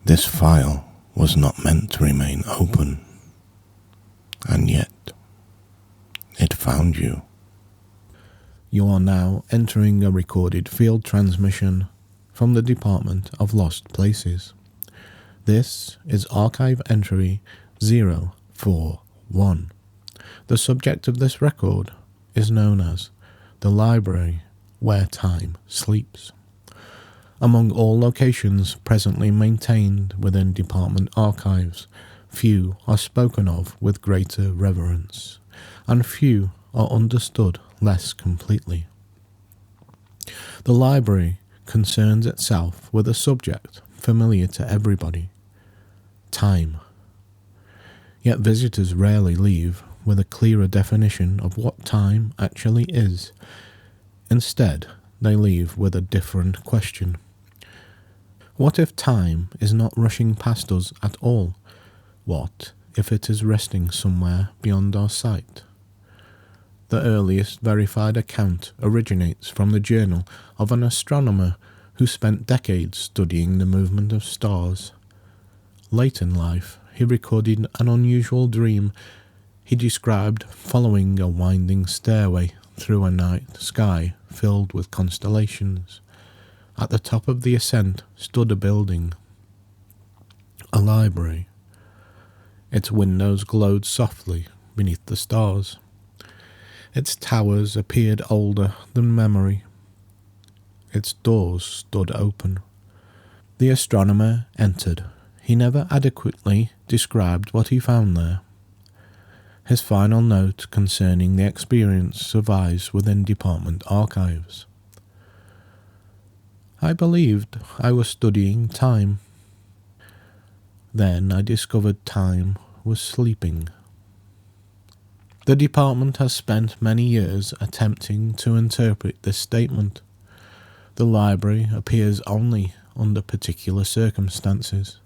This file was not meant to remain open, and yet it found you. You are now entering a recorded field transmission from the Department of Lost Places. This is archive entry 041. The subject of this record is known as the library where time sleeps. Among all locations presently maintained within department archives, few are spoken of with greater reverence, and few are understood less completely. The library concerns itself with a subject familiar to everybody: time. Yet visitors rarely leave with a clearer definition of what time actually is. Instead, they leave with a different question. What if time is not rushing past us at all? What if it is resting somewhere beyond our sight? The earliest verified account originates from the journal of an astronomer who spent decades studying the movement of stars. Late in life, he recorded an unusual dream he described following a winding stairway through a night sky filled with constellations. At the top of the ascent stood a building, a library. Its windows glowed softly beneath the stars. Its towers appeared older than memory. Its doors stood open. The astronomer entered. He never adequately described what he found there. His final note concerning the experience survives within department archives. I believed I was studying time. Then I discovered time was sleeping. The department has spent many years attempting to interpret this statement. The library appears only under particular circumstances.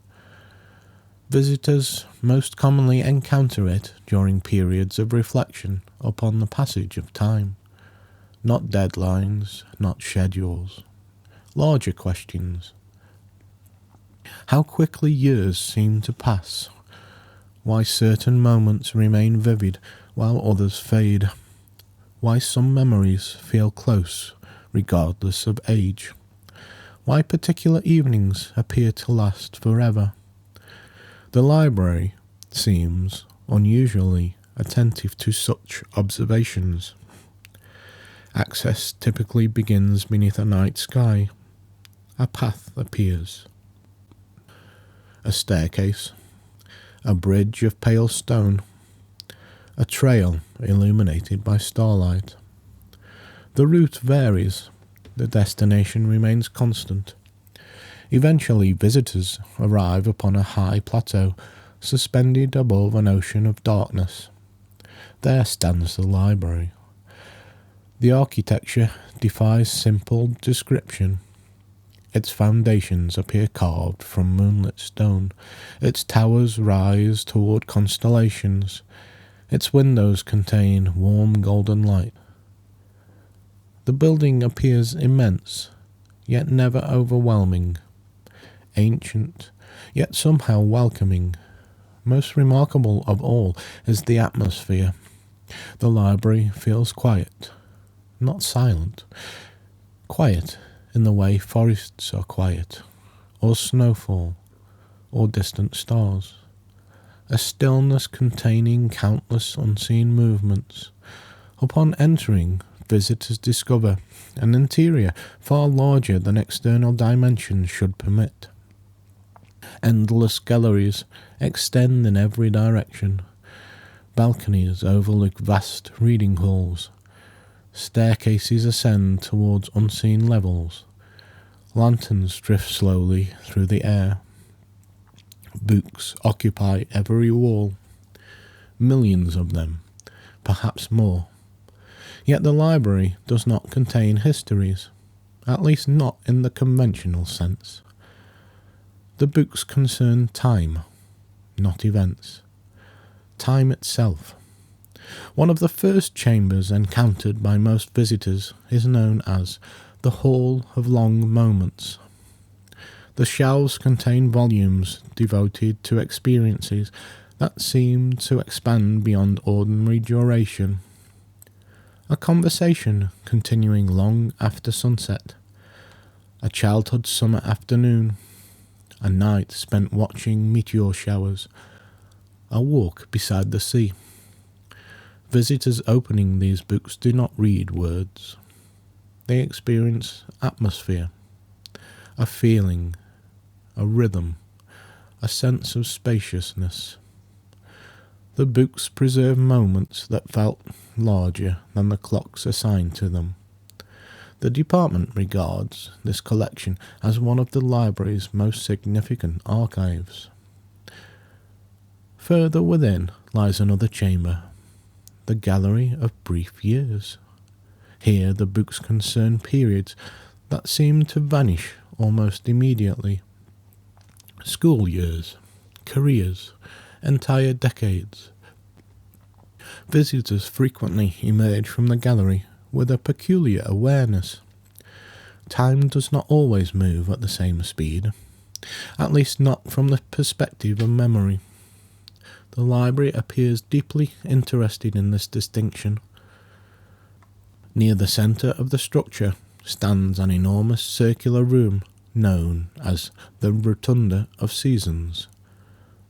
Visitors most commonly encounter it during periods of reflection upon the passage of time. Not deadlines, not schedules. Larger questions. How quickly years seem to pass. Why certain moments remain vivid while others fade. Why some memories feel close regardless of age. Why particular evenings appear to last forever. The library seems unusually attentive to such observations. Access typically begins beneath a night sky. A path appears. A staircase. A bridge of pale stone. A trail illuminated by starlight. The route varies. The destination remains constant. Eventually, visitors arrive upon a high plateau suspended above an ocean of darkness. There stands the library. The architecture defies simple description. Its foundations appear carved from moonlit stone. Its towers rise toward constellations. Its windows contain warm golden light. The building appears immense, yet never overwhelming. Ancient, yet somehow welcoming. Most remarkable of all is the atmosphere. The library feels quiet, not silent. Quiet in the way forests are quiet, or snowfall, or distant stars. A stillness containing countless unseen movements. Upon entering, visitors discover an interior far larger than external dimensions should permit. Endless galleries extend in every direction. Balconies overlook vast reading halls. Staircases ascend towards unseen levels. Lanterns drift slowly through the air. Books occupy every wall. Millions of them, perhaps more. Yet the library does not contain histories, at least not in the conventional sense. The books concern time, not events. Time itself. One of the first chambers encountered by most visitors is known as the Hall of Long Moments. The shelves contain volumes devoted to experiences that seem to expand beyond ordinary duration. A conversation continuing long after sunset, a childhood summer afternoon, a night spent watching meteor showers, a walk beside the sea. Visitors opening these books do not read words. They experience atmosphere, a feeling, a rhythm, a sense of spaciousness. The books preserve moments that felt larger than the clocks assigned to them. The department regards this collection as one of the library's most significant archives. Further within lies another chamber, the Gallery of Brief Years. Here the books concern periods that seem to vanish almost immediately. School years, careers, entire decades. Visitors frequently emerge from the gallery with a peculiar awareness. Time does not always move at the same speed, at least not from the perspective of memory. The library appears deeply interested in this distinction. Near the centre of the structure stands an enormous circular room known as the Rotunda of Seasons.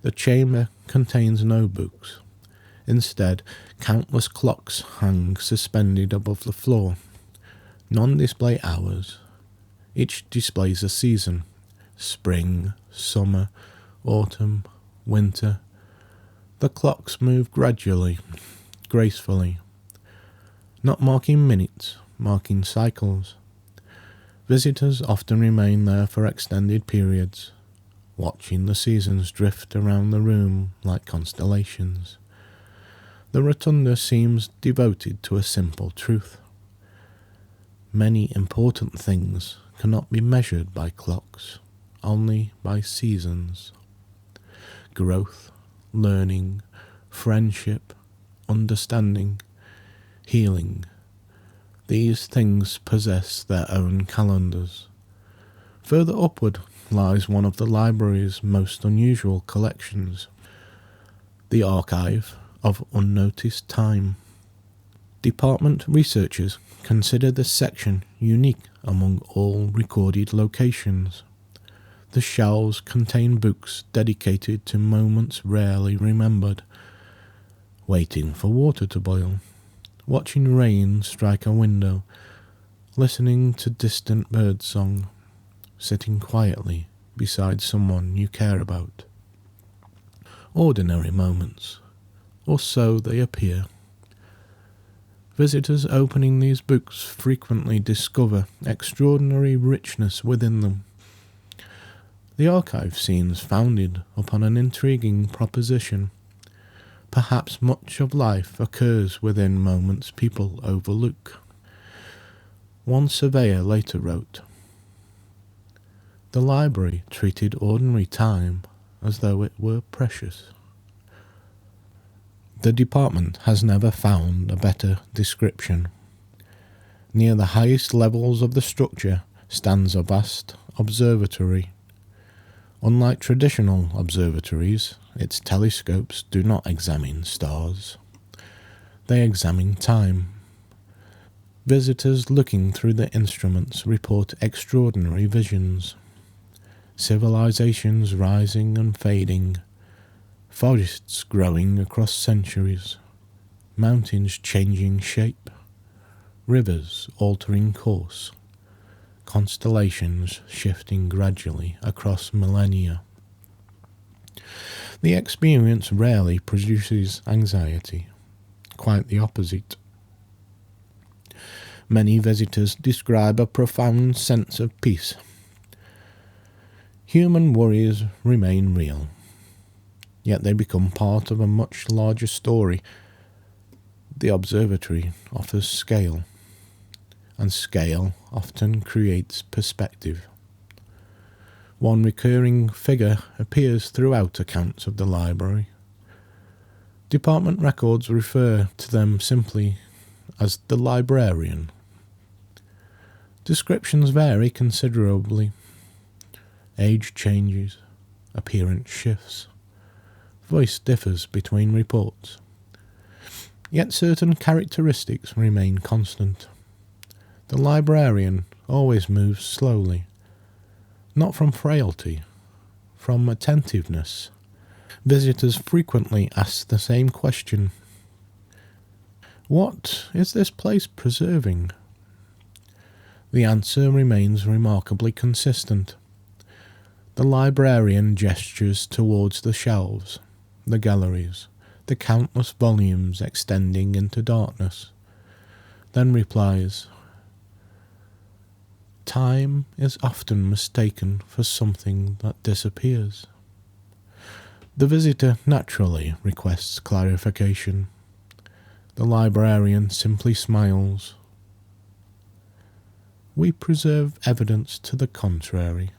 The chamber contains no books. Instead, countless clocks hang suspended above the floor. None display hours. Each displays a season: spring, summer, autumn, winter. The clocks move gradually, gracefully, not marking minutes, marking cycles. Visitors often remain there for extended periods, watching the seasons drift around the room like constellations. The rotunda seems devoted to a simple truth. Many important things cannot be measured by clocks, only by seasons. Growth, learning, friendship, understanding, healing. These things possess their own calendars. Further upward lies one of the library's most unusual collections, the Archive of Unnoticed Time. Department researchers consider this section unique among all recorded locations. The shelves contain books dedicated to moments rarely remembered: waiting for water to boil, watching rain strike a window, listening to distant birdsong, sitting quietly beside someone you care about. Ordinary moments, or so they appear. Visitors opening these books frequently discover extraordinary richness within them. The archive seems founded upon an intriguing proposition. Perhaps much of life occurs within moments people overlook. One surveyor later wrote, "The library treated ordinary time as though it were precious." The department has never found a better description. Near the highest levels of the structure stands a vast observatory. Unlike traditional observatories, its telescopes do not examine stars. They examine time. Visitors looking through the instruments report extraordinary visions. Civilizations rising and fading, forests growing across centuries, mountains changing shape, rivers altering course, constellations shifting gradually across millennia. The experience rarely produces anxiety, quite the opposite. Many visitors describe a profound sense of peace. Human worries remain real, yet they become part of a much larger story. The observatory offers scale, and scale often creates perspective. One recurring figure appears throughout accounts of the library. Department records refer to them simply as the librarian. Descriptions vary considerably. Age changes, appearance shifts, voice differs between reports. Yet certain characteristics remain constant. The librarian always moves slowly, not from frailty, from attentiveness. Visitors frequently ask the same question: what is this place preserving? The answer remains remarkably consistent. The librarian gestures towards the shelves, the galleries, the countless volumes extending into darkness, then replies, "Time is often mistaken for something that disappears." The visitor naturally requests clarification. The librarian simply smiles. "We preserve evidence to the contrary."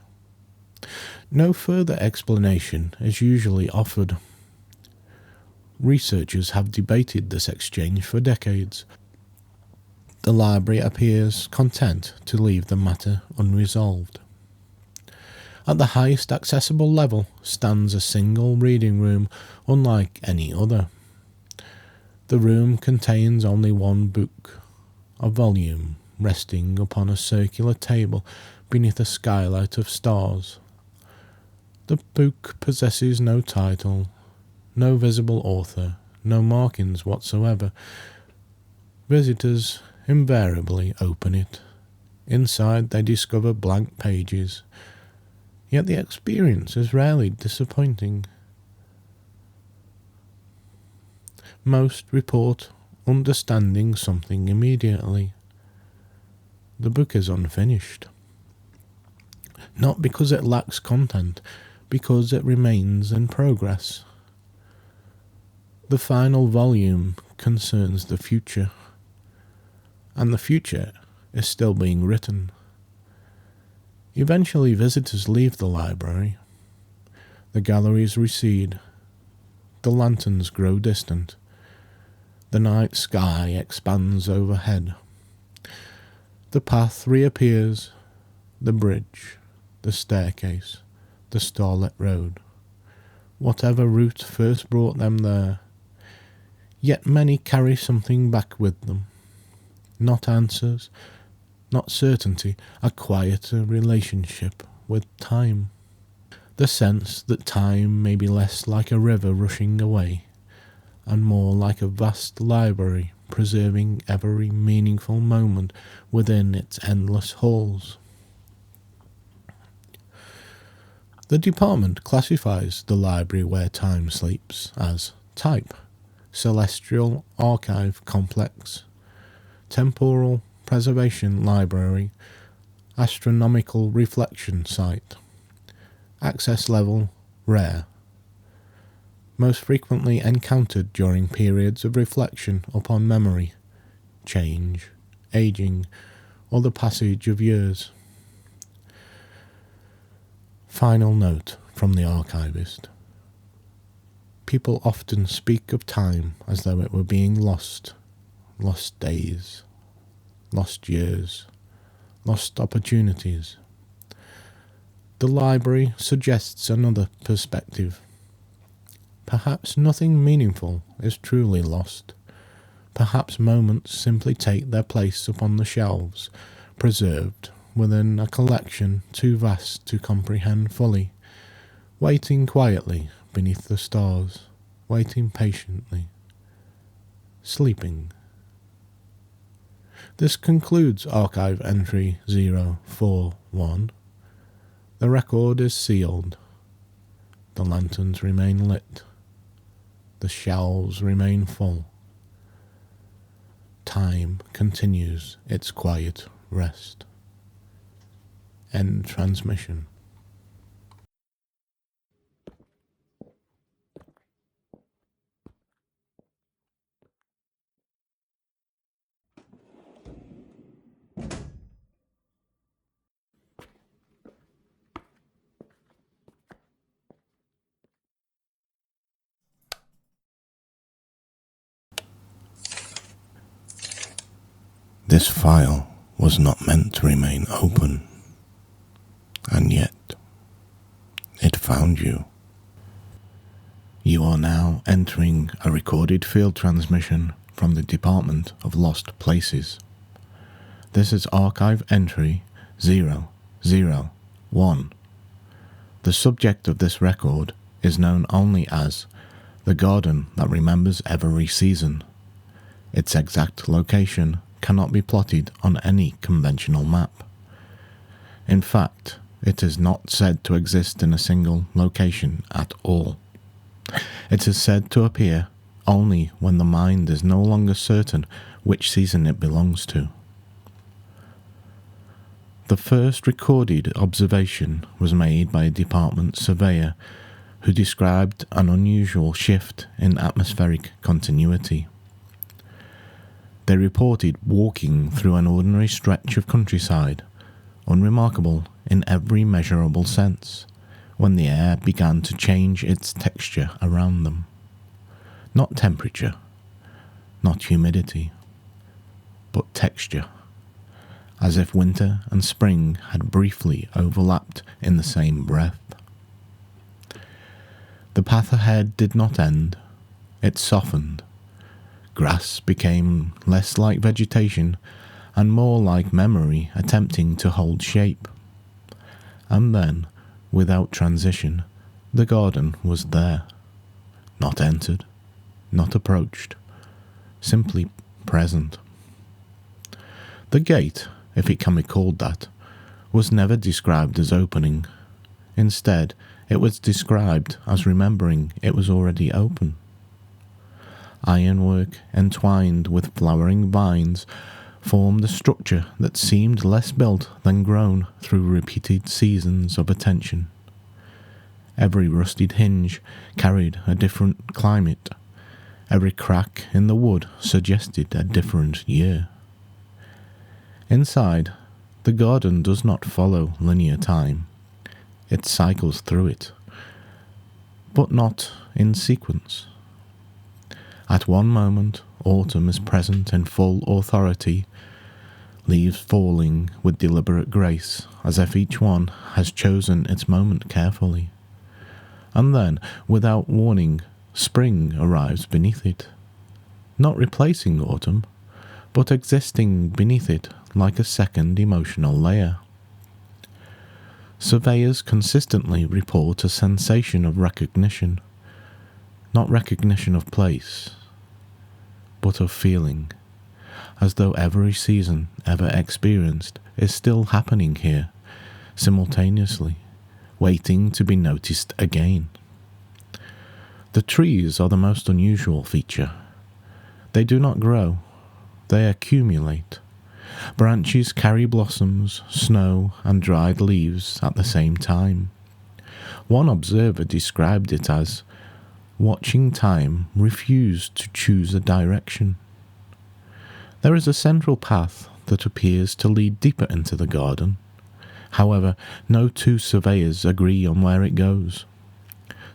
No further explanation is usually offered. Researchers have debated this exchange for decades. The library appears content to leave the matter unresolved. At the highest accessible level stands a single reading room unlike any other. The room contains only one book, a volume resting upon a circular table beneath a skylight of stars. The book possesses no title, no visible author, no markings whatsoever. Visitors invariably open it. Inside they discover blank pages, yet the experience is rarely disappointing. Most report understanding something immediately. The book is unfinished. Not because it lacks content, because it remains in progress. The final volume concerns the future, and the future is still being written. Eventually visitors leave the library. The galleries recede. The lanterns grow distant. The night sky expands overhead. The path reappears, the bridge, the staircase, the starlit road, whatever route first brought them there. Yet many carry something back with them. Not answers, not certainty, a quieter relationship with time. The sense that time may be less like a river rushing away, and more like a vast library preserving every meaningful moment within its endless halls. The department classifies the library where time sleeps as type, celestial archive complex, temporal preservation library, astronomical reflection site, access level rare, most frequently encountered during periods of reflection upon memory, change, aging, or the passage of years. Final note from the archivist. People often speak of time as though it were being lost. Lost days, lost years, lost opportunities. The library suggests another perspective. Perhaps nothing meaningful is truly lost. Perhaps moments simply take their place upon the shelves, preserved within a collection too vast to comprehend fully, waiting quietly beneath the stars, waiting patiently, sleeping. This concludes archive entry 041. The record is sealed. The lanterns remain lit. The shelves remain full. Time continues its quiet rest. End transmission. This file was not meant to remain open, and yet found you. You are now entering a recorded field transmission from the Department of Lost Places. This is archive entry 001. The subject of this record is known only as the garden that remembers every season. Its exact location cannot be plotted on any conventional map. In fact, it is not said to exist in a single location at all. It is said to appear only when the mind is no longer certain which season it belongs to. The first recorded observation was made by a department surveyor who described an unusual shift in atmospheric continuity. They reported walking through an ordinary stretch of countryside, unremarkable in every measurable sense, when the air began to change its texture around them. Not temperature, not humidity, but texture, as if winter and spring had briefly overlapped in the same breath. The path ahead did not end, it softened. Grass became less like vegetation and more like memory attempting to hold shape. And then, without transition, the garden was there. Not entered, not approached, simply present. The gate, if it can be called that, was never described as opening. Instead, it was described as remembering it was already open. Ironwork entwined with flowering vines formed a structure that seemed less built than grown through repeated seasons of attention. Every rusted hinge carried a different climate. Every crack in the wood suggested a different year. Inside, the garden does not follow linear time. It cycles through it, but not in sequence. At one moment, autumn is present in full authority, leaves falling with deliberate grace, as if each one has chosen its moment carefully. And then, without warning, spring arrives beneath it, not replacing autumn, but existing beneath it like a second emotional layer. Surveyors consistently report a sensation of recognition, not recognition of place, but of feeling, as though every season ever experienced is still happening here, simultaneously, waiting to be noticed again. The trees are the most unusual feature. They do not grow, they accumulate. Branches carry blossoms, snow, and dried leaves at the same time. One observer described it as watching time refuse to choose a direction. There is a central path that appears to lead deeper into the garden. However, no two surveyors agree on where it goes.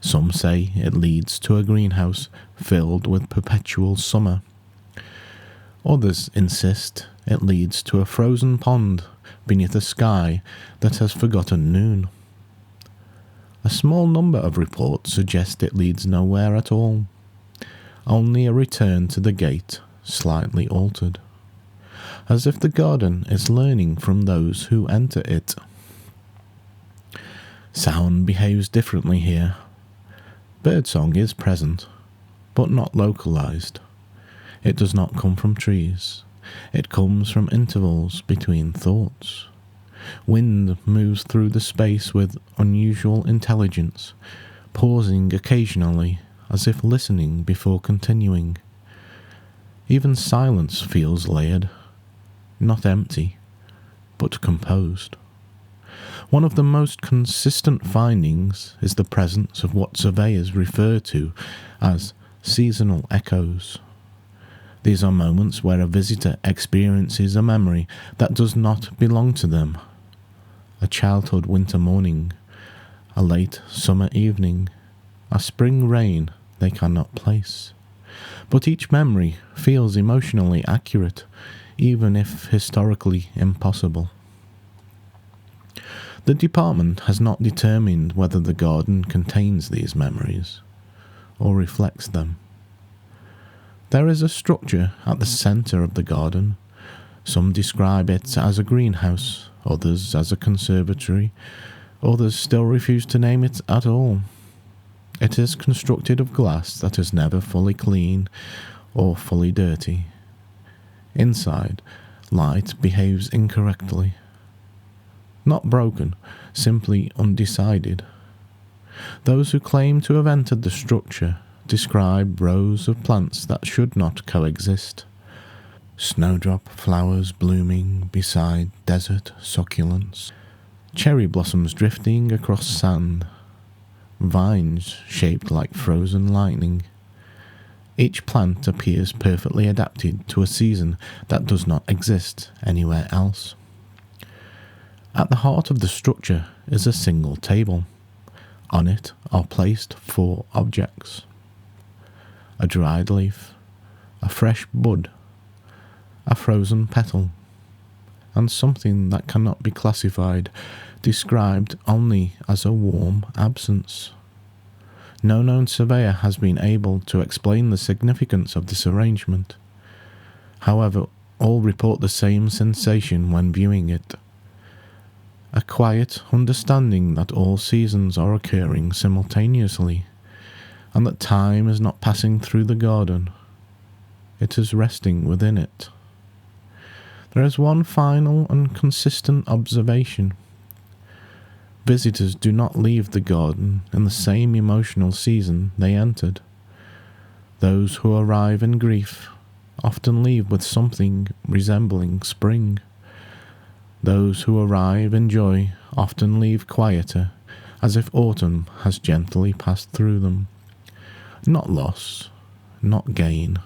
Some say it leads to a greenhouse filled with perpetual summer. Others insist it leads to a frozen pond beneath a sky that has forgotten noon. A small number of reports suggest it leads nowhere at all, only a return to the gate, slightly altered, as if the garden is learning from those who enter it. Sound behaves differently here. Birdsong is present, but not localized. It does not come from trees. It comes from intervals between thoughts. Wind moves through the space with unusual intelligence, pausing occasionally as if listening before continuing. Even silence feels layered, not empty, but composed. One of the most consistent findings is the presence of what surveyors refer to as seasonal echoes. These are moments where a visitor experiences a memory that does not belong to them. A childhood winter morning, a late summer evening, a spring rain they cannot place. But each memory feels emotionally accurate, even if historically impossible. The department has not determined whether the garden contains these memories or reflects them. There is a structure at the centre of the garden. Some describe it as a greenhouse, others as a conservatory, others still refuse to name it at all. It is constructed of glass that is never fully clean or fully dirty. Inside, light behaves incorrectly. Not broken, simply undecided. Those who claim to have entered the structure describe rows of plants that should not coexist. Snowdrop flowers blooming beside desert succulents, cherry blossoms drifting across sand, vines shaped like frozen lightning. Each plant appears perfectly adapted to a season that does not exist anywhere else. At the heart of the structure is a single table. On it are placed 4 objects: a dried leaf, a fresh bud, a frozen petal, and something that cannot be classified, described only as a warm absence. No known surveyor has been able to explain the significance of this arrangement. However, all report the same sensation when viewing it: a quiet understanding that all seasons are occurring simultaneously, and that time is not passing through the garden. It is resting within it. There is one final and consistent observation. Visitors do not leave the garden in the same emotional season they entered. Those who arrive in grief often leave with something resembling spring. Those who arrive in joy often leave quieter, as if autumn has gently passed through them. Not loss, not gain,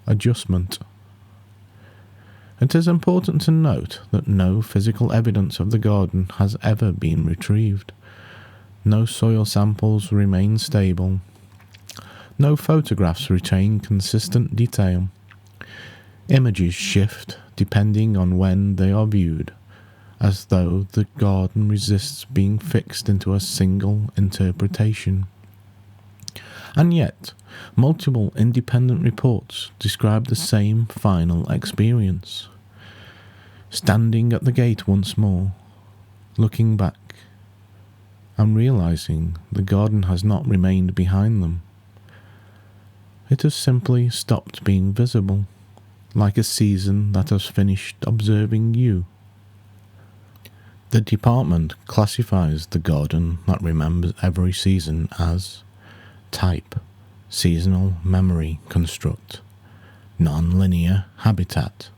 adjustment. It is important to note that no physical evidence of the garden has ever been retrieved. No soil samples remain stable. No photographs retain consistent detail. Images shift depending on when they are viewed, as though the garden resists being fixed into a single interpretation. And yet, multiple independent reports describe the same final experience. Standing at the gate once more, looking back, and realizing the garden has not remained behind them. It has simply stopped being visible, like a season that has finished observing you. The department classifies the garden that remembers every season as type, seasonal memory construct, non-linear habitat,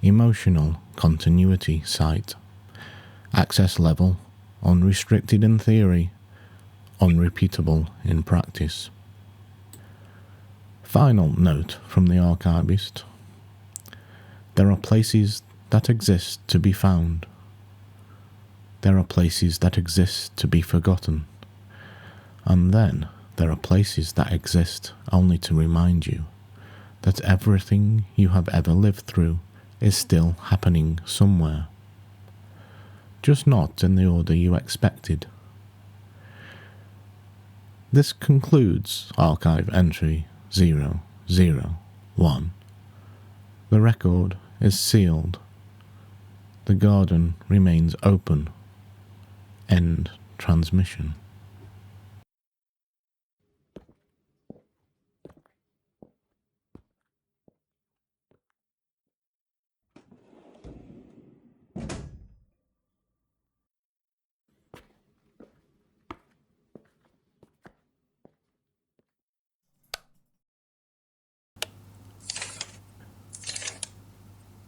emotional continuity site, access level, unrestricted in theory, unrepeatable in practice. Final note from the archivist. There are places that exist to be found. There are places that exist to be forgotten. And then there are places that exist only to remind you that everything you have ever lived through is still happening somewhere, just not in the order you expected. This concludes Archive Entry 001. The record is sealed. The garden remains open. End transmission.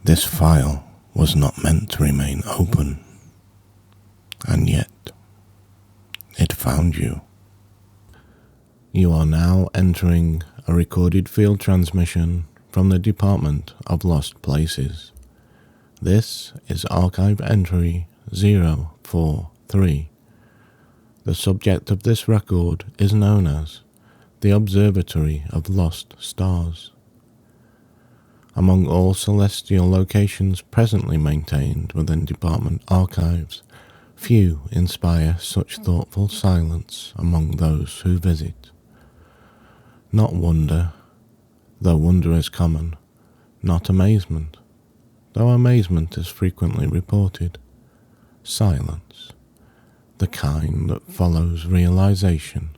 This file was not meant to remain open, and yet it found you. You are now entering a recorded field transmission from the Department of Lost Places. This is Archive Entry 043. The subject of this record is known as the Observatory of Lost Stars. Among all celestial locations presently maintained within department archives, Few inspire such thoughtful silence among those who visit. Not wonder, though wonder is common, not amazement, though amazement is frequently reported. Silence, the kind that follows realization,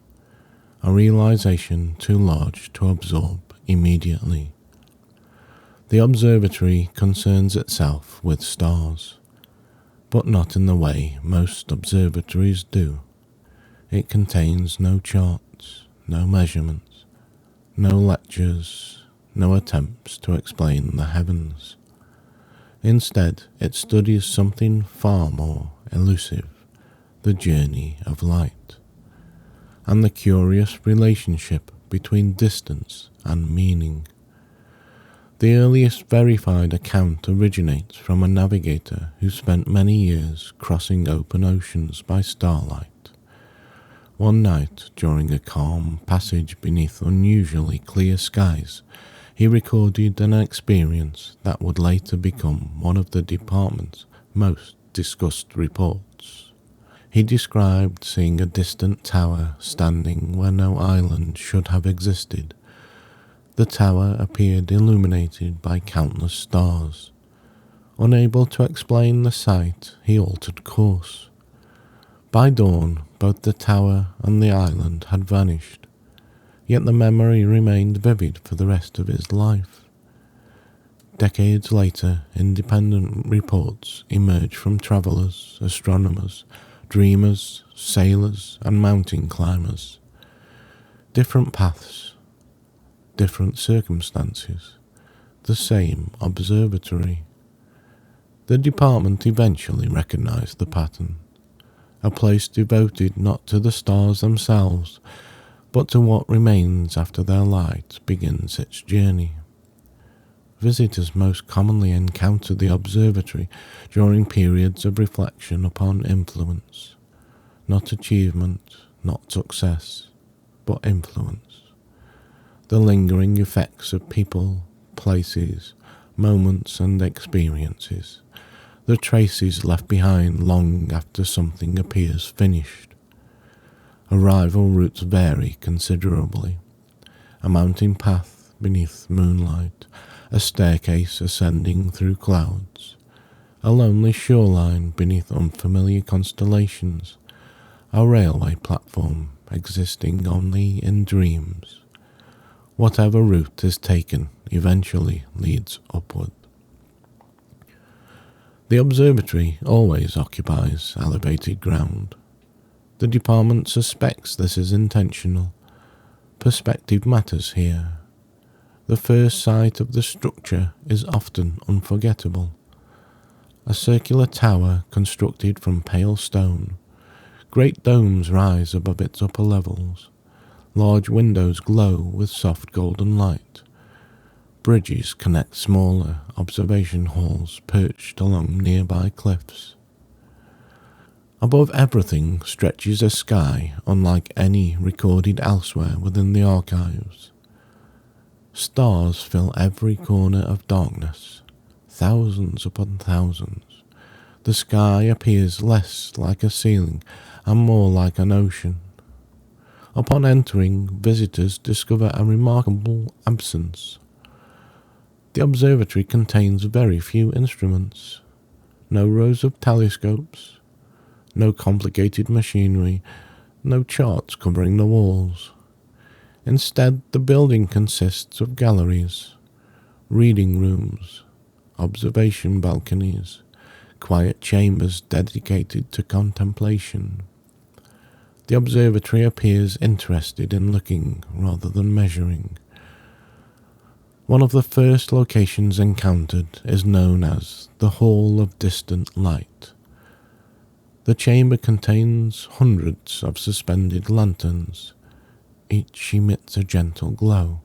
a realization too large to absorb immediately. The observatory concerns itself with stars, but not in the way most observatories do. It contains no charts, no measurements, no lectures, no attempts to explain the heavens. Instead, it studies something far more elusive, the journey of light, and the curious relationship between distance and meaning. The earliest verified account originates from a navigator who spent many years crossing open oceans by starlight. One night, during a calm passage beneath unusually clear skies, he recorded an experience that would later become one of the department's most discussed reports. He described seeing a distant tower standing where no island should have existed. The tower appeared illuminated by countless stars. Unable to explain the sight, he altered course. By dawn, both the tower and the island had vanished, yet the memory remained vivid for the rest of his life. Decades later, independent reports emerged from travelers, astronomers, dreamers, sailors, and mountain climbers. Different paths, different circumstances, the same observatory. The department eventually recognized the pattern, a place devoted not to the stars themselves, but to what remains after their light begins its journey. Visitors most commonly encounter the observatory during periods of reflection upon influence, not achievement, not success, but influence. The lingering effects of people, places, moments and experiences, the traces left behind long after something appears finished. Arrival routes vary considerably. A mountain path beneath moonlight, a staircase ascending through clouds, a lonely shoreline beneath unfamiliar constellations, a railway platform existing only in dreams. Whatever route is taken eventually leads upward. The observatory always occupies elevated ground. The department suspects this is intentional. Perspective matters here. The first sight of the structure is often unforgettable. A circular tower constructed from pale stone. Great domes rise above its upper levels. Large windows glow with soft golden light. Bridges connect smaller observation halls perched along nearby cliffs. Above everything stretches a sky unlike any recorded elsewhere within the archives. Stars fill every corner of darkness, thousands upon thousands. The sky appears less like a ceiling and more like an ocean. Upon entering, visitors discover a remarkable absence. The observatory contains very few instruments, no rows of telescopes, no complicated machinery, no charts covering the walls. Instead, the building consists of galleries, reading rooms, observation balconies, quiet chambers dedicated to contemplation. The observatory appears interested in looking rather than measuring. One of the first locations encountered is known as the Hall of Distant Light. The chamber contains hundreds of suspended lanterns. Each emits a gentle glow.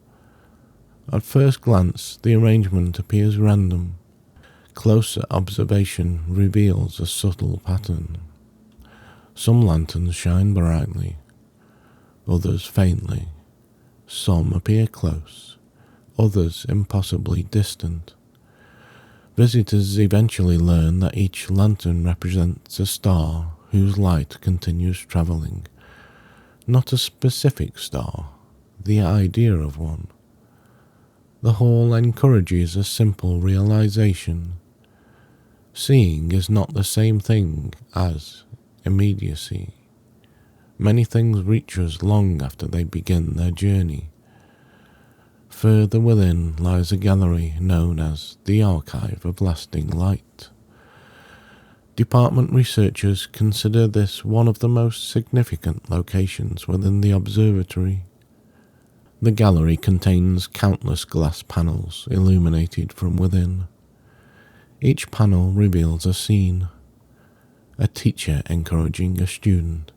At first glance, the arrangement appears random. Closer observation reveals a subtle pattern. Some lanterns shine brightly, others faintly. Some appear close, others impossibly distant. Visitors eventually learn that each lantern represents a star whose light continues travelling. Not a specific star, the idea of one. The whole encourages a simple realization. Seeing is not the same thing as immediacy. Many things reach us long after they begin their journey. Further within lies a gallery known as the Archive of Lasting Light. Department researchers consider this one of the most significant locations within the observatory. The gallery contains countless glass panels illuminated from within. Each panel reveals a scene: a teacher encouraging a student,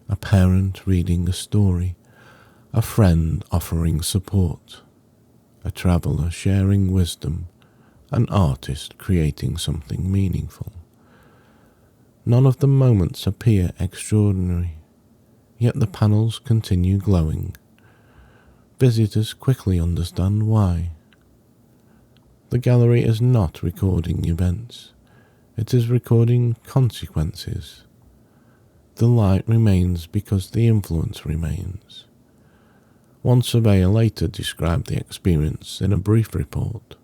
a parent reading a story, a friend offering support, a traveller sharing wisdom, an artist creating something meaningful. None of the moments appear extraordinary, yet the panels continue glowing. Visitors quickly understand why. The gallery is not recording events, it is recording consequences. The light remains because the influence remains. One surveyor later described the experience in a brief report.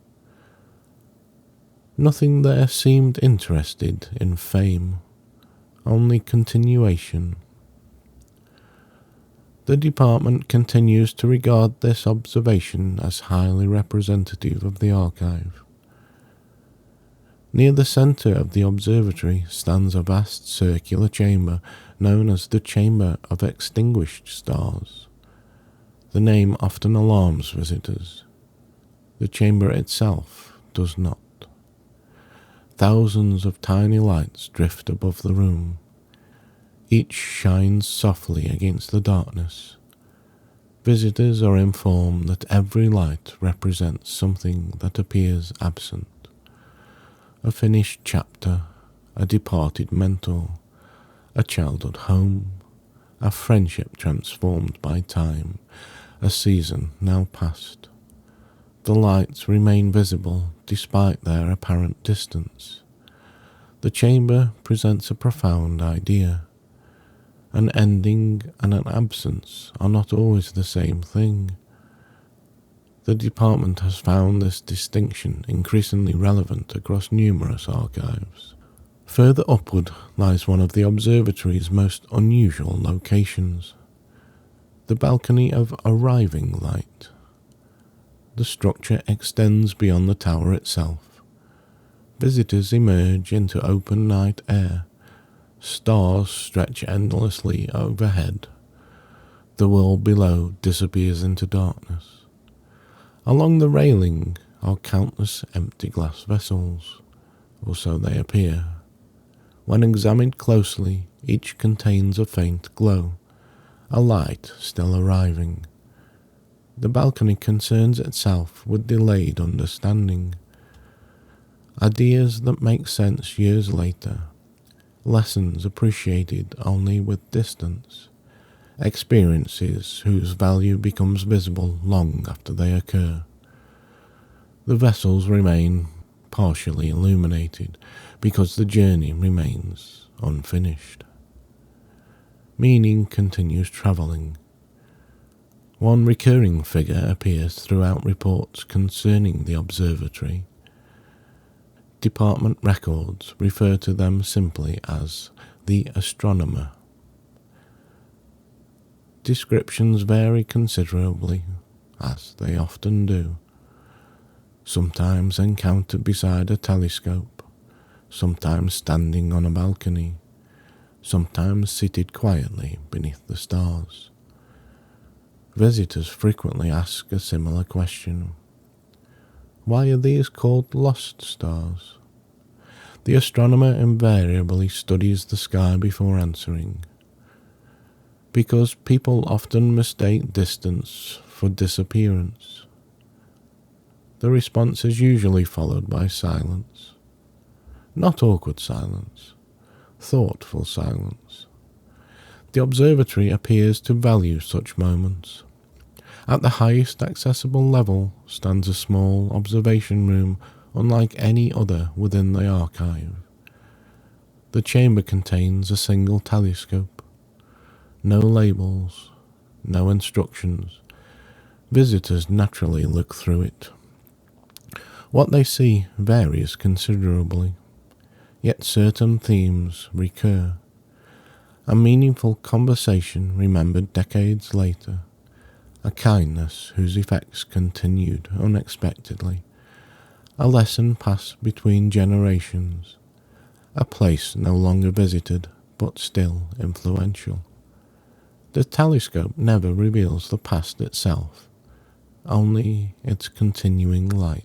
Nothing there seemed interested in fame, only continuation. The department continues to regard this observation as highly representative of the archive. Near the centre of the observatory stands a vast circular chamber known as the Chamber of Extinguished Stars. The name often alarms visitors. The chamber itself does not. Thousands of tiny lights drift above the room. Each shines softly against the darkness. Visitors are informed that every light represents something that appears absent. A finished chapter, a departed mentor, a childhood home, a friendship transformed by time, a season now past. The lights remain visible despite their apparent distance. The chamber presents a profound idea. An ending and an absence are not always the same thing. The department has found this distinction increasingly relevant across numerous archives. Further upward lies one of the observatory's most unusual locations, the balcony of arriving light. The structure extends beyond the tower itself. Visitors emerge into open night air. Stars stretch endlessly overhead. The world below disappears into darkness. Along the railing are countless empty glass vessels, or so they appear. When examined closely, each contains a faint glow, a light still arriving. The balcony concerns itself with delayed understanding. Ideas that make sense years later. Lessons appreciated only with distance. Experiences whose value becomes visible long after they occur. The vessels remain partially illuminated because the journey remains unfinished. Meaning continues travelling. One recurring figure appears throughout reports concerning the observatory. Department records refer to them simply as the Astronomer. Descriptions vary considerably, as they often do. Sometimes encountered beside a telescope, sometimes standing on a balcony, sometimes seated quietly beneath the stars. Visitors frequently ask a similar question. Why are these called lost stars? The astronomer invariably studies the sky before answering. Because people often mistake distance for disappearance. The response is usually followed by silence. Not awkward silence, thoughtful silence. The observatory appears to value such moments. At the highest accessible level stands a small observation room unlike any other within the archive. The chamber contains a single telescope. No labels, no instructions. Visitors naturally look through it. What they see varies considerably, yet certain themes recur. A meaningful conversation remembered decades later, a kindness whose effects continued unexpectedly, a lesson passed between generations, a place no longer visited but still influential. The telescope never reveals the past itself, only its continuing light.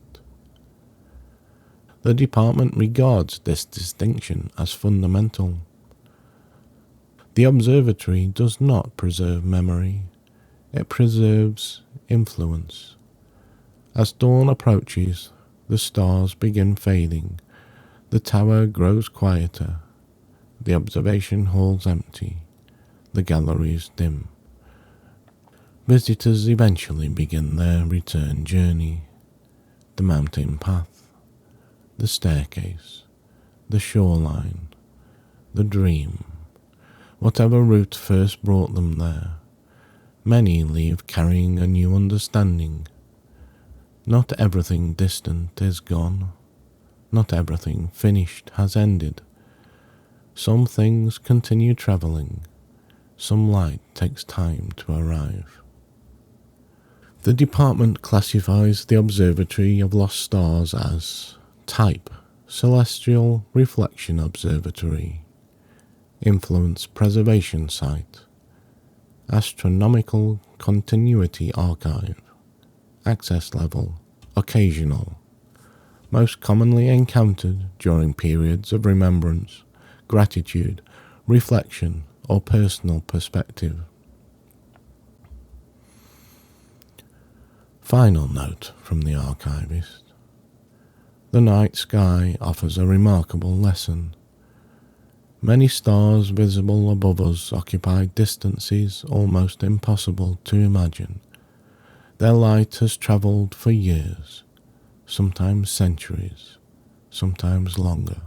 The department regards this distinction as fundamental. The observatory does not preserve memory, it preserves influence. As dawn approaches, the stars begin fading, the tower grows quieter, the observation hall's empty, the galleries dim. Visitors eventually begin their return journey. The mountain path, the staircase, the shoreline, the dream, whatever route first brought them there. Many leave carrying a new understanding. Not everything distant is gone. Not everything finished has ended. Some things continue travelling. Some light takes time to arrive. The department classifies the Observatory of Lost Stars as Type Celestial Reflection Observatory, Influence Preservation Site, Astronomical Continuity Archive, Access Level Occasional, most commonly encountered during periods of remembrance, gratitude, reflection, or personal perspective. Final note from the archivist. The night sky offers a remarkable lesson. Many stars visible above us occupy distances almost impossible to imagine. Their light has travelled for years, sometimes centuries, sometimes longer.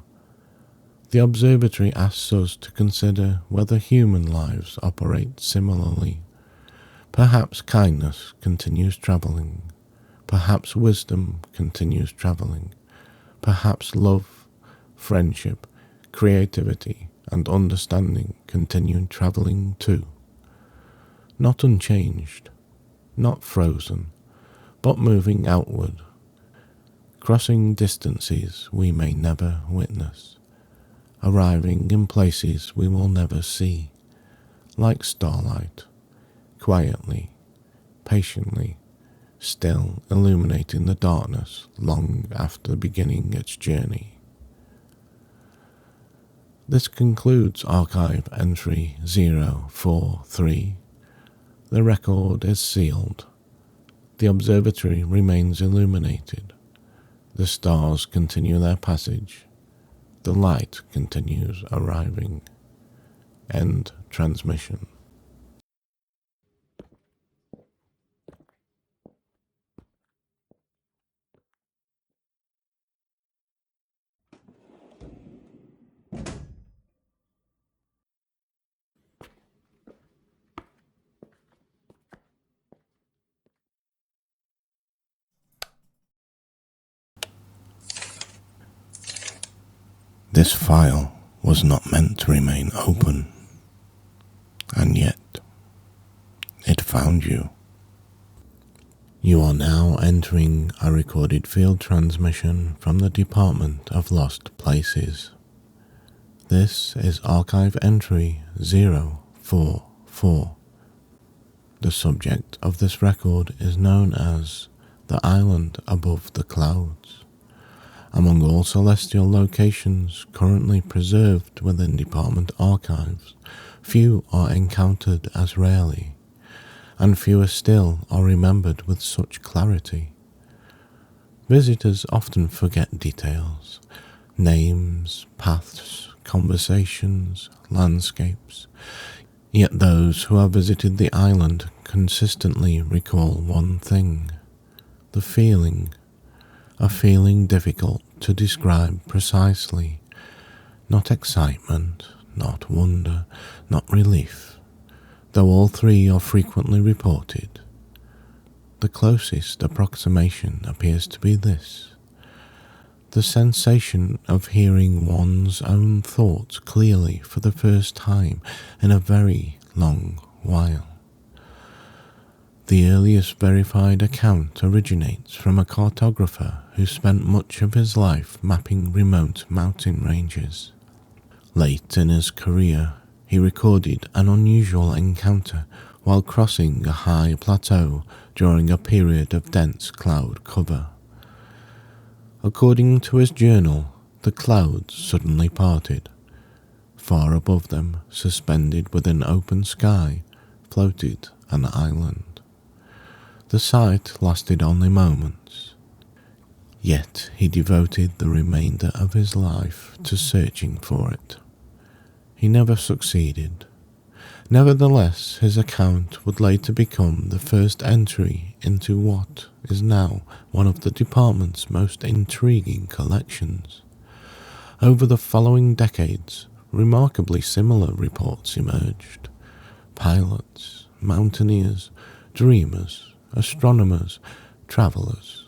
The observatory asks us to consider whether human lives operate similarly. Perhaps kindness continues travelling. Perhaps wisdom continues travelling. Perhaps love, friendship, creativity, and understanding continue travelling too. Not unchanged, not frozen, but moving outward, crossing distances we may never witness, arriving in places we will never see, like starlight, quietly, patiently, still illuminating the darkness long after beginning its journey. This concludes archive entry 043. The record is sealed. The observatory remains illuminated. The stars continue their passage. The light continues arriving. End transmission. This file was not meant to remain open, and yet it found you. You are now entering a recorded field transmission from the Department of Lost Places. This is archive entry 044. The subject of this record is known as the island above the clouds. Among all celestial locations currently preserved within department archives, few are encountered as rarely, and fewer still are remembered with such clarity. Visitors often forget details, names, paths, conversations, landscapes, yet those who have visited the island consistently recall one thing: the feeling, a feeling difficult to describe precisely, Not excitement, not wonder, not relief, though all three are frequently reported. The closest approximation appears to be this: the sensation of hearing one's own thoughts clearly for the first time in a very long while. The earliest verified account originates from a cartographer who spent much of his life mapping remote mountain ranges. Late in his career, he recorded an unusual encounter while crossing a high plateau during a period of dense cloud cover. According to his journal, the clouds suddenly parted. Far above them, suspended within open sky, floated an island. The sight lasted only moments, yet he devoted the remainder of his life to searching for it. He never succeeded. Nevertheless, his account would later become the first entry into what is now one of the department's most intriguing collections. Over the following decades, remarkably similar reports emerged. Pilots, mountaineers, dreamers, astronomers, travellers,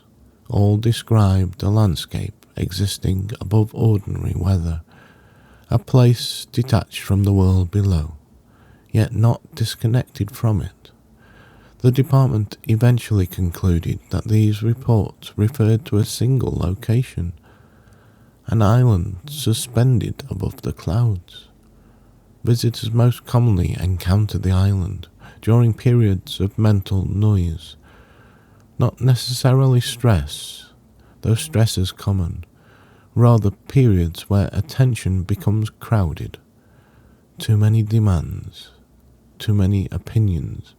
all described a landscape existing above ordinary weather, a place detached from the world below, yet not disconnected from it. The department eventually concluded that these reports referred to a single location, an island suspended above the clouds. Visitors most commonly encounter the island during periods of mental noise, not necessarily stress, though stress is common, rather periods where attention becomes crowded. Too many demands, too many opinions,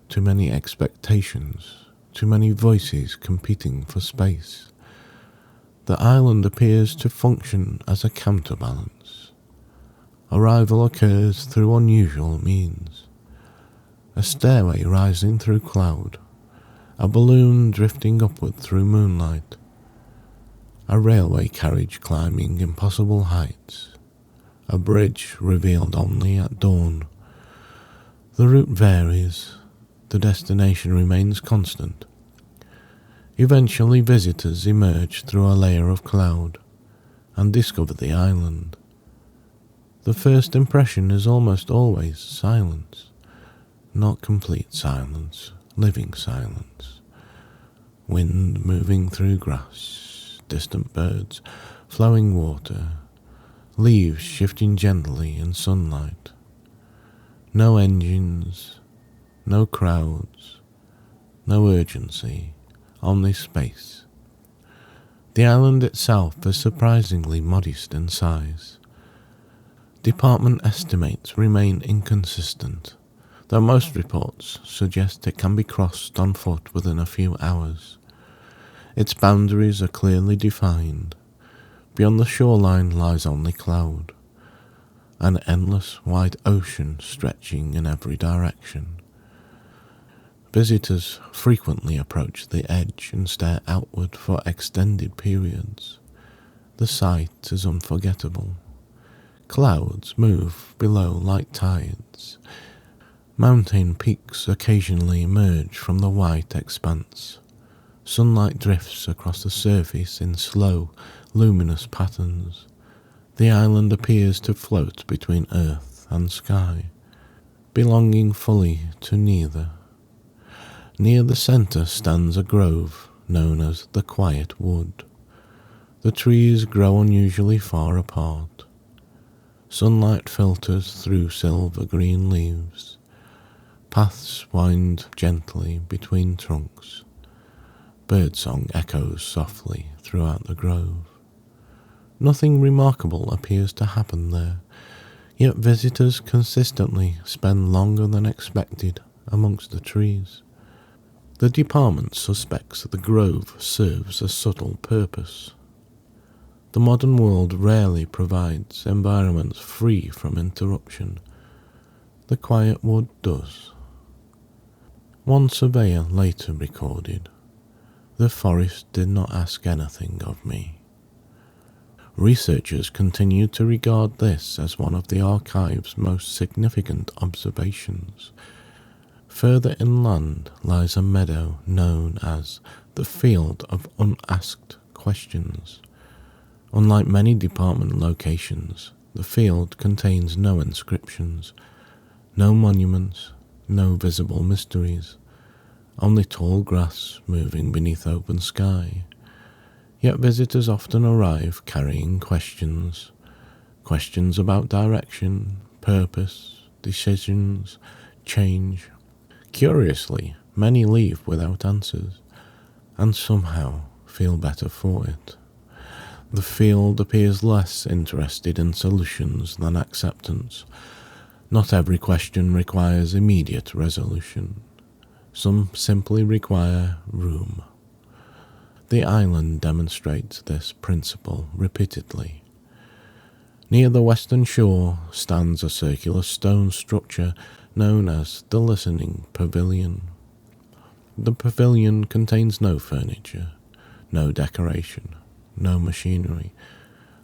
too many expectations, too many voices competing for space. The island appears to function as a counterbalance. Arrival occurs through unusual means. A stairway rising through cloud, a balloon drifting upward through moonlight, a railway carriage climbing impossible heights, a bridge revealed only at dawn. The route varies, the destination remains constant. Eventually visitors emerge through a layer of cloud and discover the island. The first impression is almost always silence, not complete silence, living silence. Wind moving through grass, distant birds, flowing water, leaves shifting gently in sunlight. No engines, no crowds, no urgency, only space. The island itself is surprisingly modest in size. Department estimates remain inconsistent, though most reports suggest it can be crossed on foot within a few hours. Its boundaries are clearly defined. Beyond the shoreline lies only cloud, an endless white ocean stretching in every direction. Visitors frequently approach the edge and stare outward for extended periods. The sight is unforgettable. Clouds move below like tides. Mountain peaks occasionally emerge from the white expanse. Sunlight drifts across the surface in slow, luminous patterns. The island appears to float between earth and sky, belonging fully to neither. Near the centre stands a grove known as the Quiet Wood. The trees grow unusually far apart. Sunlight filters through silver-green leaves. Paths wind gently between trunks. Birdsong echoes softly throughout the grove. Nothing remarkable appears to happen there, yet visitors consistently spend longer than expected amongst the trees. The department suspects that the grove serves a subtle purpose. The modern world rarely provides environments free from interruption. The Quiet Wood does. One surveyor later recorded, "The forest did not ask anything of me." Researchers continue to regard this as one of the archive's most significant observations. Further inland lies a meadow known as the Field of Unasked Questions. Unlike many department locations, the field contains no inscriptions, no monuments, no visible mysteries, only tall grass moving beneath open sky. Yet visitors often arrive carrying questions about direction, purpose, decisions, change. Curiously, many leave without answers, and somehow feel better for it. The field appears less interested in solutions than acceptance. Not every question requires immediate resolution. Some simply require room. The island demonstrates this principle repeatedly. Near the western shore stands a circular stone structure known as the Listening Pavilion. The pavilion contains no furniture, no decoration, no machinery,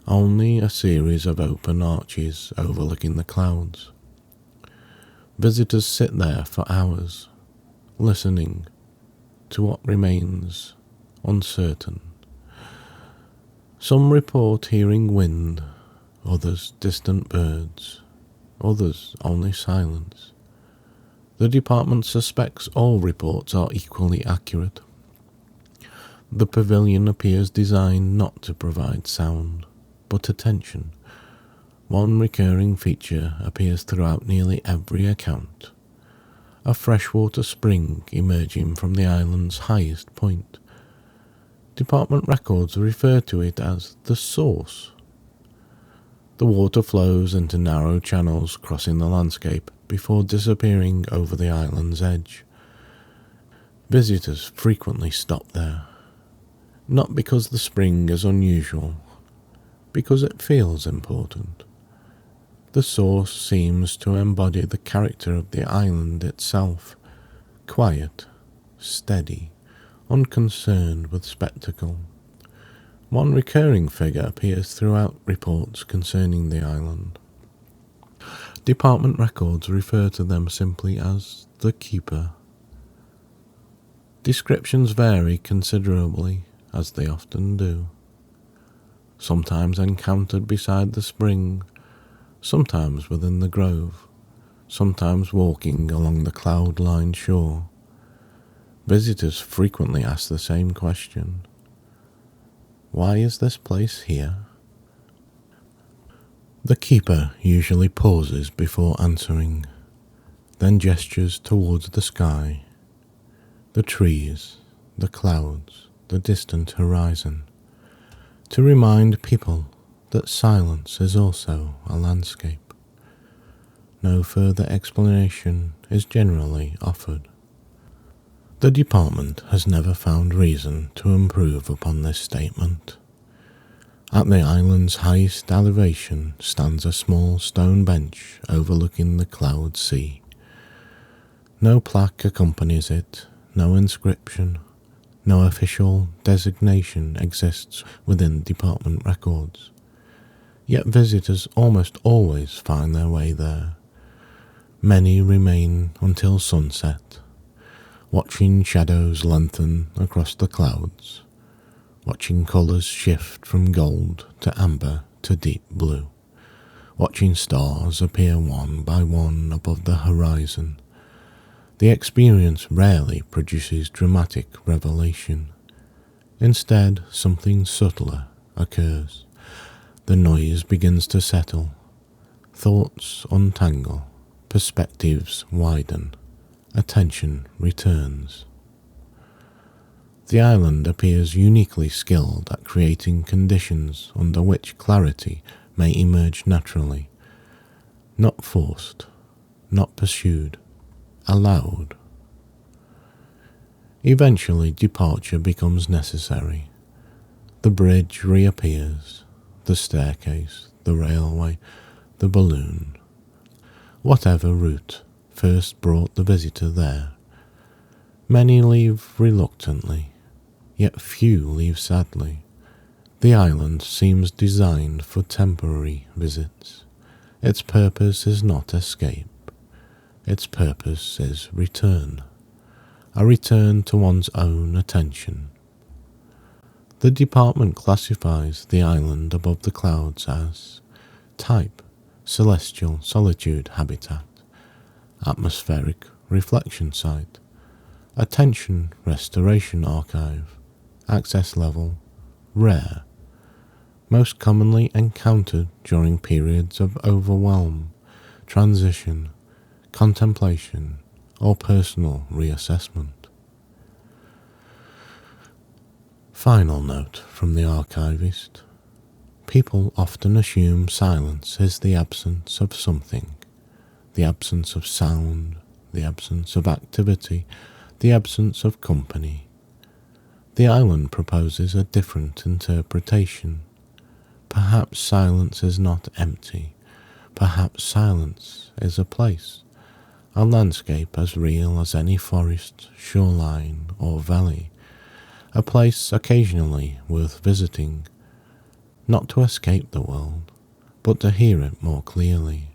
only a series of open arches overlooking the clouds. Visitors sit there for hours, listening to what remains uncertain. Some report hearing wind, others distant birds, others only silence. The department suspects all reports are equally accurate. The pavilion appears designed not to provide sound, but attention. One recurring feature appears throughout nearly every account: a freshwater spring emerging from the island's highest point. Department records refer to it as the source. The water flows into narrow channels crossing the landscape before disappearing over the island's edge. Visitors frequently stop there, not because the spring is unusual, because it feels important. The source seems to embody the character of the island itself, quiet, steady, unconcerned with spectacle. One recurring figure appears throughout reports concerning the island. Department records refer to them simply as the Keeper. Descriptions vary considerably, as they often do. Sometimes encountered beside the spring, sometimes within the grove, sometimes walking along the cloud-lined shore. Visitors frequently ask the same question: why is this place here? The Keeper usually pauses before answering, then gestures towards the sky, the trees, the clouds, the distant horizon, to remind people that silence is also a landscape. No further explanation is generally offered. The department has never found reason to improve upon this statement. At the island's highest elevation stands a small stone bench overlooking the cloud sea. No plaque accompanies it, no inscription, no official designation exists within department records. Yet visitors almost always find their way there. Many remain until sunset, watching shadows lengthen across the clouds, watching colours shift from gold to amber to deep blue, watching stars appear one by one above the horizon. The experience rarely produces dramatic revelation. Instead, something subtler occurs. The noise begins to settle, thoughts untangle, perspectives widen, attention returns. The island appears uniquely skilled at creating conditions under which clarity may emerge naturally, not forced, not pursued, allowed. Eventually departure becomes necessary. The bridge reappears, the staircase, the railway, the balloon. Whatever route first brought the visitor there. Many leave reluctantly, yet few leave sadly. The island seems designed for temporary visits. Its purpose is not escape. Its purpose is return. A return to one's own attention. The department classifies the island above the clouds as type, celestial solitude habitat, atmospheric reflection site, attention restoration archive, access level, rare, most commonly encountered during periods of overwhelm, transition, contemplation, or personal reassessment. Final note from the archivist. People often assume silence is the absence of something, the absence of sound, the absence of activity, the absence of company. The island proposes a different interpretation. Perhaps silence is not empty. Perhaps silence is a place, a landscape as real as any forest, shoreline, or valley, a place occasionally worth visiting, not to escape the world, but to hear it more clearly,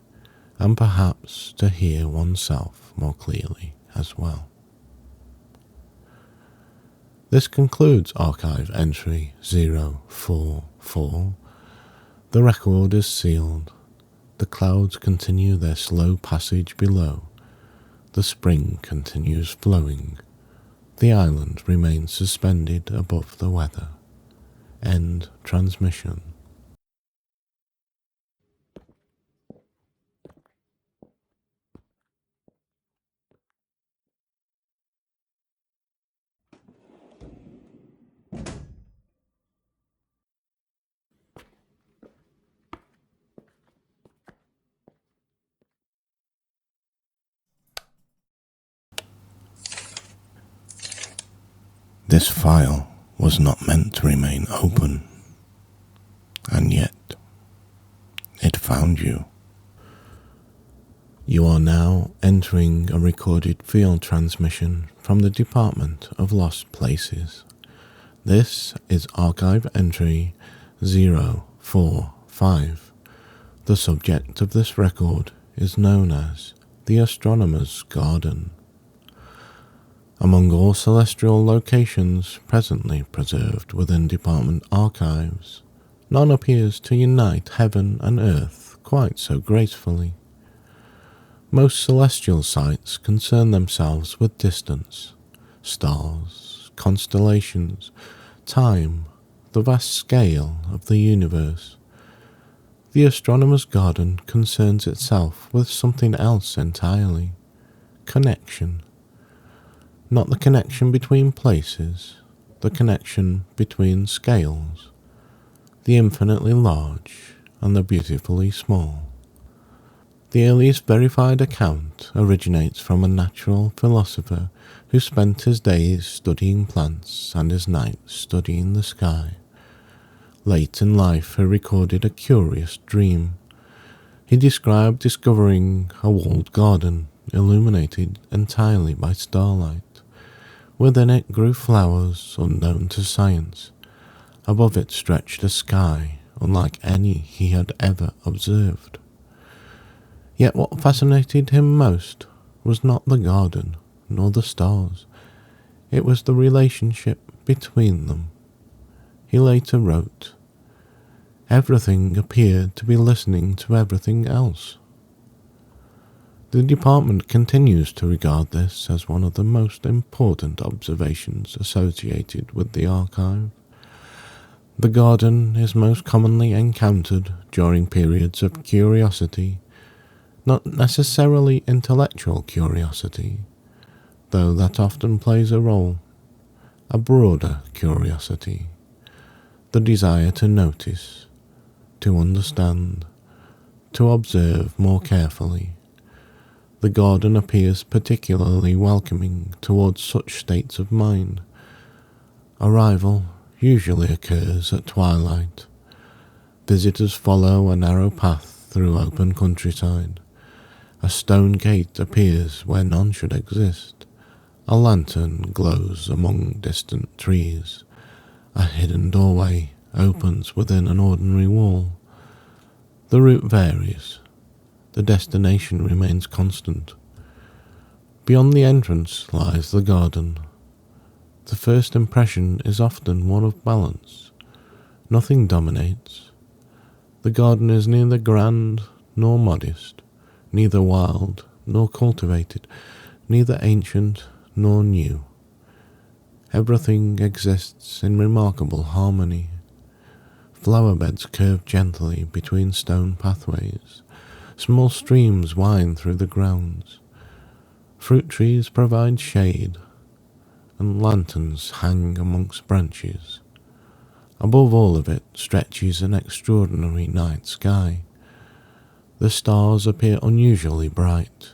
and perhaps to hear oneself more clearly as well. This concludes archive entry 044. The record is sealed. The clouds continue their slow passage below. The spring continues flowing. The island remains suspended above the weather. End transmission. This file was not meant to remain open, and yet it found you. You are now entering a recorded field transmission from the Department of Lost Places. This is archive entry 045. The subject of this record is known as the Astronomer's Garden. Among all celestial locations presently preserved within department archives, none appears to unite heaven and earth quite so gracefully. Most celestial sites concern themselves with distance, stars, constellations, time, the vast scale of the universe. The Astronomer's Garden concerns itself with something else entirely: connection. Not the connection between places, the connection between scales, the infinitely large and the beautifully small. The earliest verified account originates from a natural philosopher who spent his days studying plants and his nights studying the sky. Late in life he recorded a curious dream. He described discovering a walled garden illuminated entirely by starlight. Within it grew flowers unknown to science. Above it stretched a sky unlike any he had ever observed. Yet what fascinated him most was not the garden nor the stars. It was the relationship between them. He later wrote, "Everything appeared to be listening to everything else." The department continues to regard this as one of the most important observations associated with the archive. The garden is most commonly encountered during periods of curiosity, not necessarily intellectual curiosity, though that often plays a role, a broader curiosity, the desire to notice, to understand, to observe more carefully. The garden appears particularly welcoming towards such states of mind. Arrival usually occurs at twilight. Visitors follow a narrow path through open countryside. A stone gate appears where none should exist. A lantern glows among distant trees. A hidden doorway opens within an ordinary wall. The route varies. The destination remains constant. Beyond the entrance lies the garden. The first impression is often one of balance. Nothing dominates. The garden is neither grand nor modest, neither wild nor cultivated, neither ancient nor new. Everything exists in remarkable harmony. Flower beds curve gently between stone pathways. Small streams wind through the grounds. Fruit trees provide shade, and lanterns hang amongst branches. Above all of it stretches an extraordinary night sky. The stars appear unusually bright,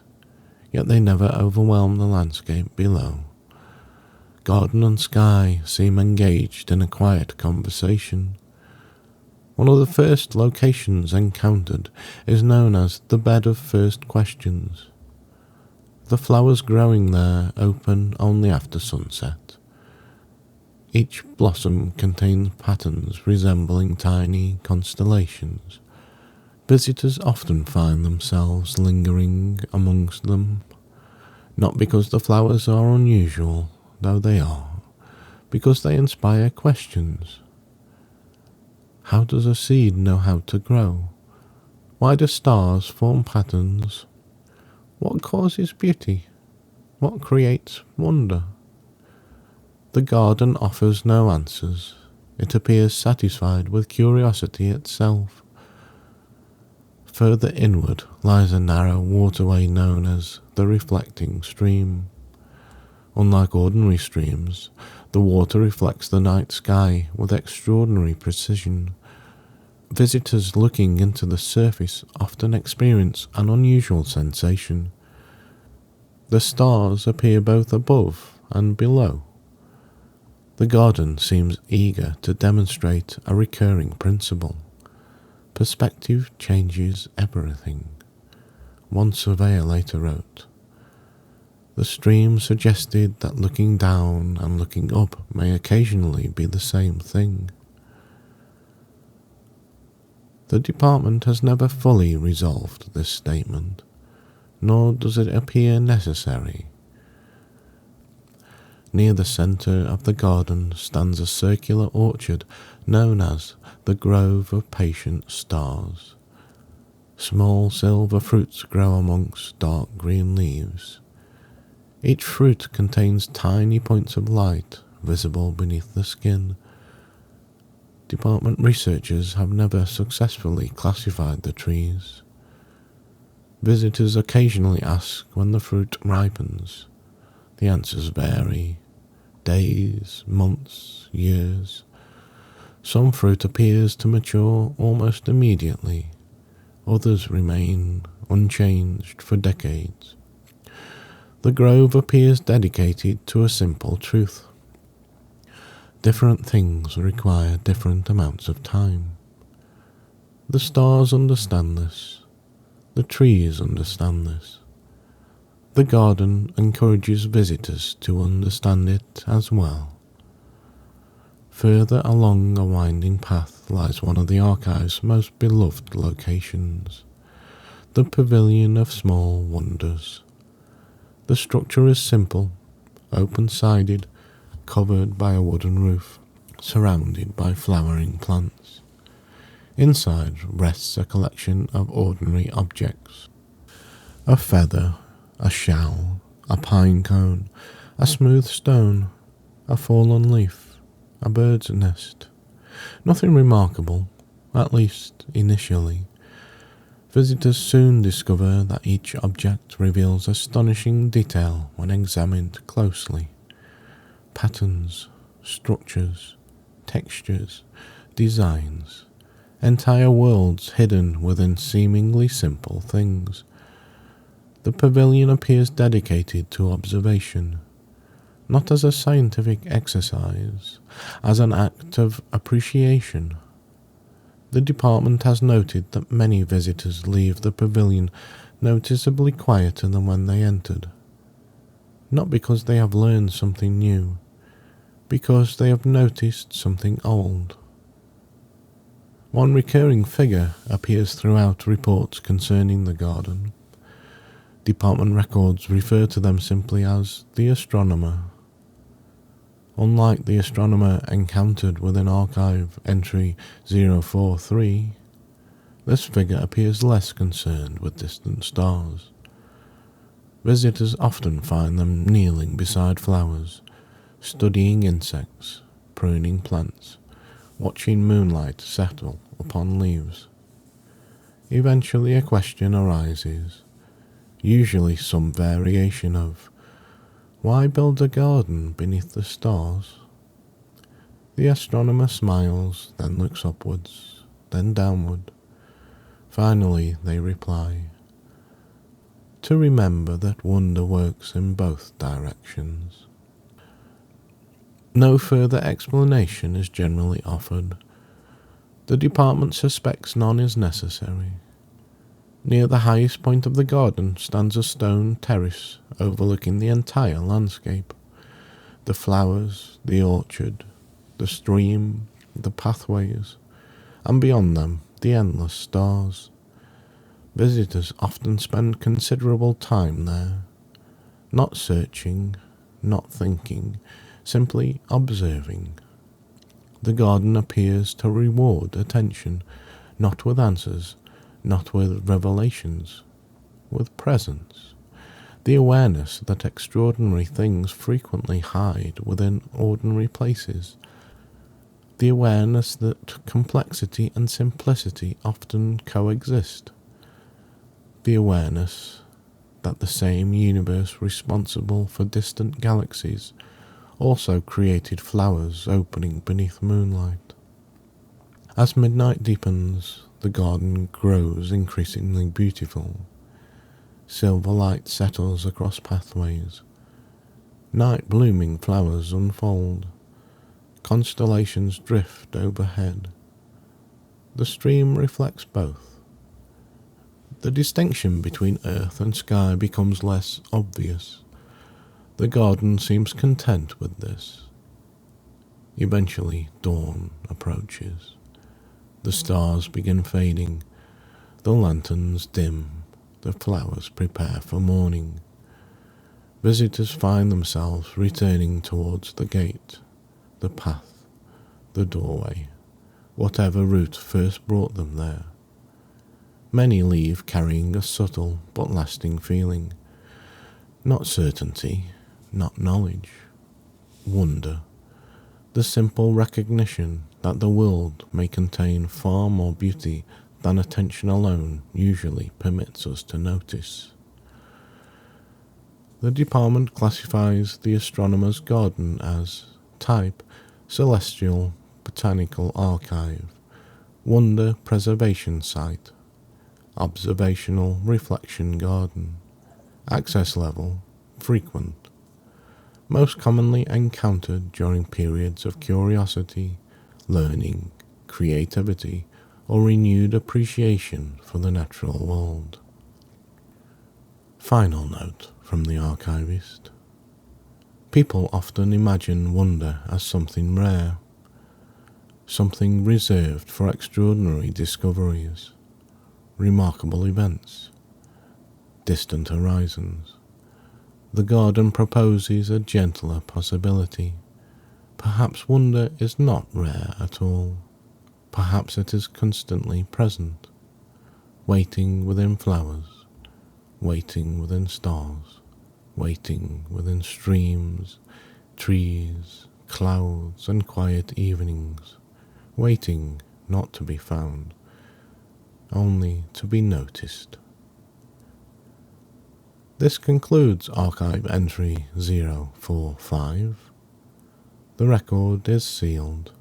yet they never overwhelm the landscape below. Garden and sky seem engaged in a quiet conversation. One of the first locations encountered is known as the Bed of First Questions. The flowers growing there open only after sunset. Each blossom contains patterns resembling tiny constellations. Visitors often find themselves lingering amongst them, not because the flowers are unusual, though they are, because they inspire questions. How does a seed know how to grow? Why do stars form patterns? What causes beauty? What creates wonder? The garden offers no answers. It appears satisfied with curiosity itself. Further inward lies a narrow waterway known as the reflecting stream. Unlike ordinary streams, the water reflects the night sky with extraordinary precision. Visitors looking into the surface often experience an unusual sensation. The stars appear both above and below. The garden seems eager to demonstrate a recurring principle. Perspective changes everything. One surveyor later wrote, "The stream suggested that looking down and looking up may occasionally be the same thing." The department has never fully resolved this statement, nor does it appear necessary. Near the centre of the garden stands a circular orchard known as the Grove of Patient Stars. Small silver fruits grow amongst dark green leaves. Each fruit contains tiny points of light visible beneath the skin. Department researchers have never successfully classified the trees. Visitors occasionally ask when the fruit ripens. The answers vary. Days, months, years. Some fruit appears to mature almost immediately. Others remain unchanged for decades. The grove appears dedicated to a simple truth. Different things require different amounts of time. The stars understand this. The trees understand this. The garden encourages visitors to understand it as well. Further along a winding path lies one of the archive's most beloved locations, the Pavilion of Small Wonders. The structure is simple, open-sided, covered by a wooden roof, surrounded by flowering plants. Inside rests a collection of ordinary objects. A feather, a shell, a pine cone, a smooth stone, a fallen leaf, a bird's nest. Nothing remarkable, at least initially. Visitors soon discover that each object reveals astonishing detail when examined closely. Patterns, structures, textures, designs, entire worlds hidden within seemingly simple things. The pavilion appears dedicated to observation, not as a scientific exercise, as an act of appreciation. The department has noted that many visitors leave the pavilion noticeably quieter than when they entered, not because they have learned something new, because they have noticed something old. One recurring figure appears throughout reports concerning the garden. Department records refer to them simply as the Astronomer. Unlike the Astronomer encountered within Archive Entry 043, this figure appears less concerned with distant stars. Visitors often find them kneeling beside flowers, studying insects, pruning plants, watching moonlight settle upon leaves. Eventually a question arises, usually some variation of, why build a garden beneath the stars? The Astronomer smiles, then looks upwards, then downward. Finally they reply, to remember that wonder works in both directions. No further explanation is generally offered. The department suspects none is necessary. Near the highest point of the garden stands a stone terrace overlooking the entire landscape. The flowers, the orchard, the stream, the pathways, and beyond them the endless stars. Visitors often spend considerable time there, not searching, not thinking, simply observing. The garden appears to reward attention, not with answers, not with revelations, with presence, the awareness that extraordinary things frequently hide within ordinary places, the awareness that complexity and simplicity often coexist, the awareness that the same universe responsible for distant galaxies also created flowers opening beneath moonlight. As midnight deepens, the garden grows increasingly beautiful. Silver light settles across pathways. Night blooming flowers unfold. Constellations drift overhead. The stream reflects both. The distinction between earth and sky becomes less obvious. The garden seems content with this. Eventually dawn approaches. The stars begin fading. The lanterns dim. The flowers prepare for morning. Visitors find themselves returning towards the gate, the path, the doorway, whatever route first brought them there. Many leave carrying a subtle but lasting feeling. Not certainty, not knowledge. Wonder. The simple recognition that the world may contain far more beauty than attention alone usually permits us to notice. The department classifies the Astronomer's Garden as type Celestial Botanical Archive, Wonder Preservation Site, Observational Reflection Garden, access level frequent, most commonly encountered during periods of curiosity, learning, creativity, or renewed appreciation for the natural world. Final note from the archivist. People often imagine wonder as something rare, something reserved for extraordinary discoveries, remarkable events, distant horizons. The garden proposes a gentler possibility. Perhaps wonder is not rare at all. Perhaps it is constantly present, waiting within flowers, waiting within stars, waiting within streams, trees, clouds, and quiet evenings, waiting not to be found, only to be noticed. This concludes Archive Entry 045. The record is sealed.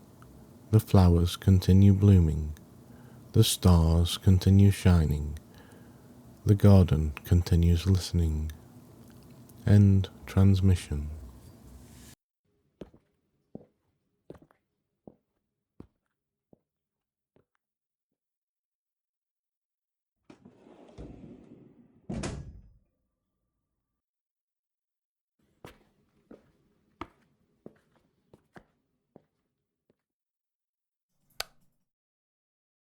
The flowers continue blooming. The stars continue shining. The garden continues listening. End transmission.